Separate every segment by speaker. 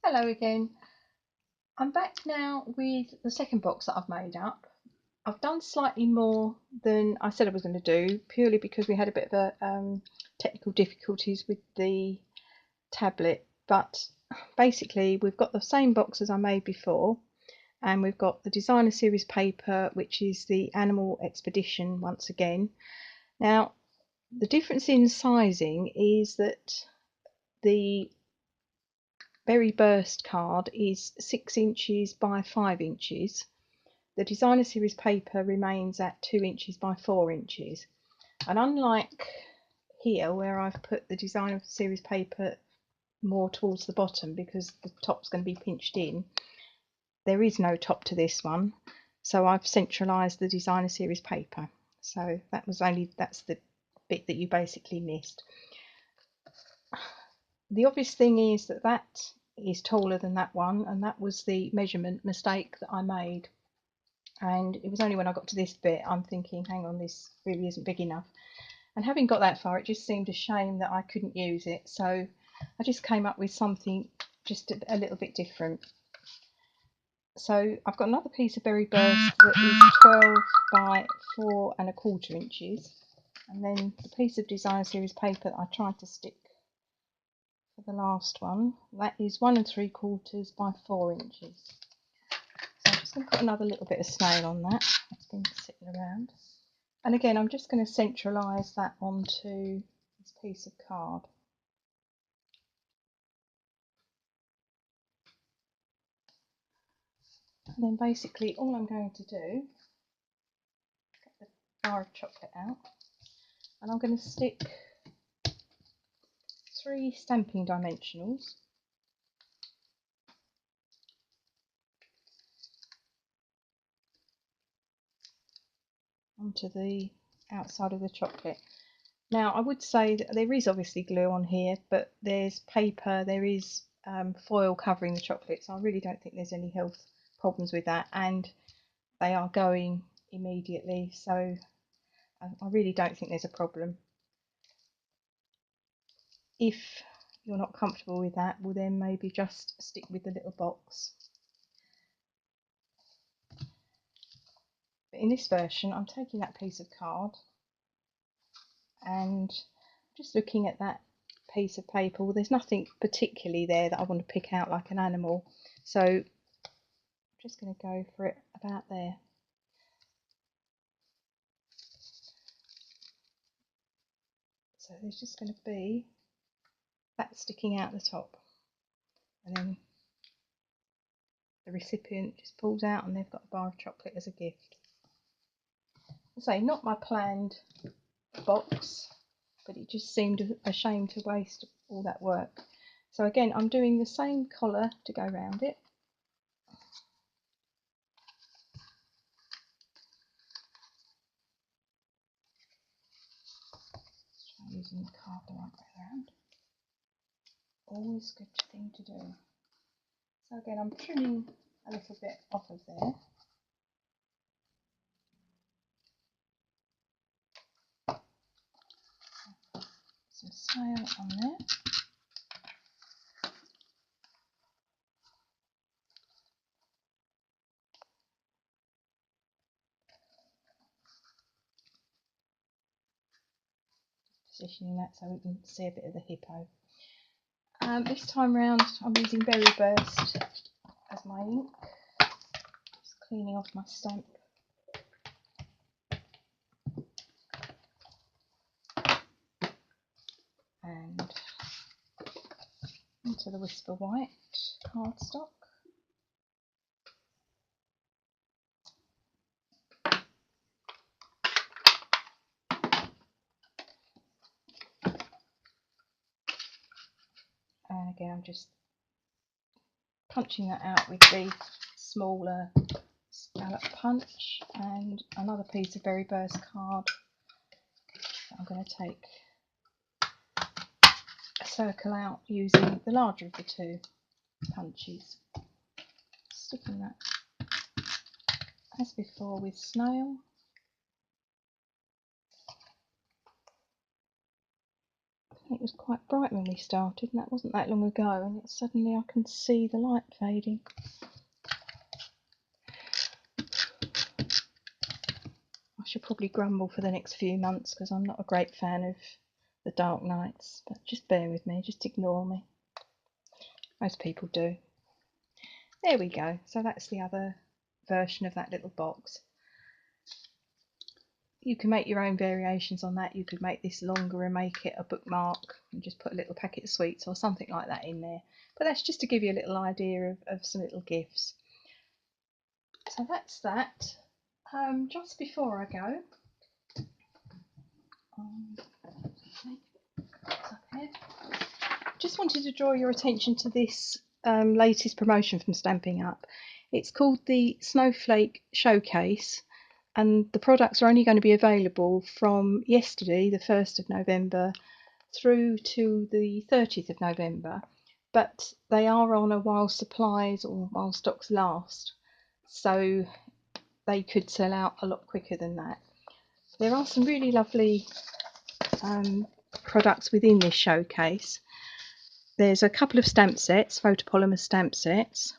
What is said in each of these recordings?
Speaker 1: Hello again. I'm back now with the second box that I've made up. I've done slightly more than I said I was going to do, purely because we had a bit of technical difficulties with the tablet. But basically, we've got the same box as I made before, and we've got the designer series paper, which is the Animal Expedition once again. Now, the difference in sizing is that the Berry Burst card is 6 inches by 5 inches. The designer series paper remains at 2 inches by 4 inches. And unlike here, where I've put the designer series paper more towards the bottom because the top's going to be pinched in, there is no top to this one. So I've centralised the designer series paper. So that's the bit that you basically missed. The obvious thing is that is taller than that one, and that was the measurement mistake that I made. And it was only when I got to this bit I'm thinking, hang on, this really isn't big enough. And having got that far, it just seemed a shame that I couldn't use it. So I just came up with something just a little bit different. So I've got another piece of Berry Burst that is 12 by 4¼ inches. And then the piece of design series paper that I tried to stick for the last one, that is 1¾ by 4 inches. So I'm just going to put another little bit of snail on that. That's been sitting around. And again, I'm just going to centralise that onto this piece of card. And then basically all I'm going to do, get the bar of chocolate out, and I'm going to stick 3 stamping dimensionals onto the outside of the chocolate. Now I would say that there is obviously glue on here, but there's paper, there is foil covering the chocolate, so I really don't think there's any health problems with that, and they are going immediately, so I really don't think there's a problem. If you're not comfortable with that, well then maybe just stick with the little box. But in this version, I'm taking that piece of card and just looking at that piece of paper. Well, there's nothing particularly there that I want to pick out like an animal, so I'm just going to go for it about there. So there's just going to be that sticking out the top, and then the recipient just pulls out and they've got a bar of chocolate as a gift. I say, not my planned box, but it just seemed a shame to waste all that work. So again, I'm doing the same collar to go around it. Try using the card the right way around. Always a good thing to do. So again, I'm trimming a little bit off of there. Some snail on there. Positioning that so we can see a bit of the hippo. This time round I'm using Berry Burst as my ink. Just cleaning off my stamp. And into the Whisper White cardstock. And again, I'm just punching that out with the smaller scallop punch, and another piece of Berry Burst card that I'm going to take a circle out using the larger of the two punches. Sticking that as before with snail. It was quite bright when we started, and that wasn't that long ago, and suddenly I can see the light fading. I should probably grumble for the next few months because I'm not a great fan of the dark nights, but just bear with me, just ignore me. Most people do. There we go. So that's the other version of that little box. You can make your own variations on that. You could make this longer and make it a bookmark and just put a little packet of sweets or something like that in there. But that's just to give you a little idea of some little gifts. So that's that. Just before I go, just wanted to draw your attention to this latest promotion from Stampin' Up. It's called the Snowflake Showcase, and the products are only going to be available from yesterday, the 1st of November, through to the 30th of November, but they are on a while supplies or while stocks last, so they could sell out a lot quicker than that. There are some really lovely products within this showcase. There's a couple of stamp sets, photopolymer stamp sets.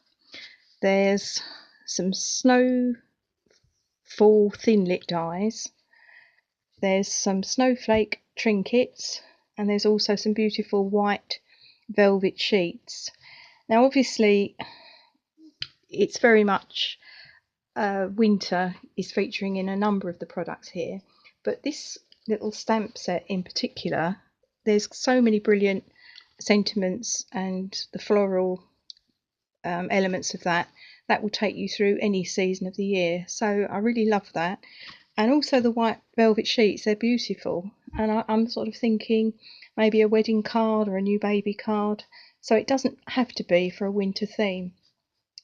Speaker 1: There's some snowfall thin lit dies. There's some snowflake trinkets, and there's also some beautiful white velvet sheets. Now obviously it's very much winter is featuring in a number of the products here, but this little stamp set in particular, there's so many brilliant sentiments and the floral elements of that will take you through any season of the year. So I really love that. And also the white velvet sheets, they're beautiful, and I'm sort of thinking maybe a wedding card or a new baby card, so it doesn't have to be for a winter theme.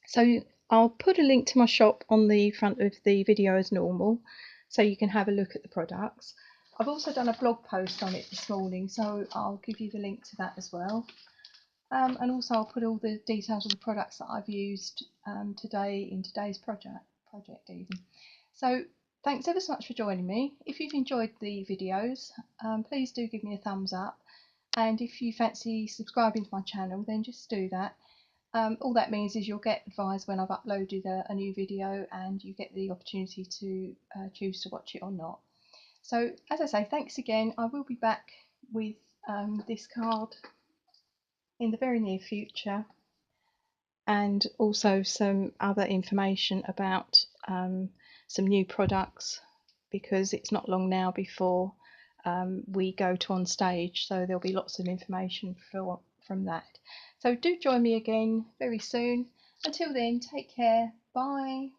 Speaker 1: So I'll put a link to my shop on the front of the video as normal, so you can have a look at the products. I've also done a blog post on it this morning, so I'll give you the link to that as well. And also I'll put all the details of the products that I've used today in today's project even. So thanks ever so much for joining me. If you've enjoyed the videos, please do give me a thumbs up, and if you fancy subscribing to my channel, then just do that. All that means is you'll get advised when I've uploaded a new video, and you get the opportunity to choose to watch it or not. So as I say, thanks again. I will be back with this card in the very near future, and also some other information about some new products, because it's not long now before we go to on stage, so there'll be lots of information from that. So do join me again very soon. Until then, take care. Bye.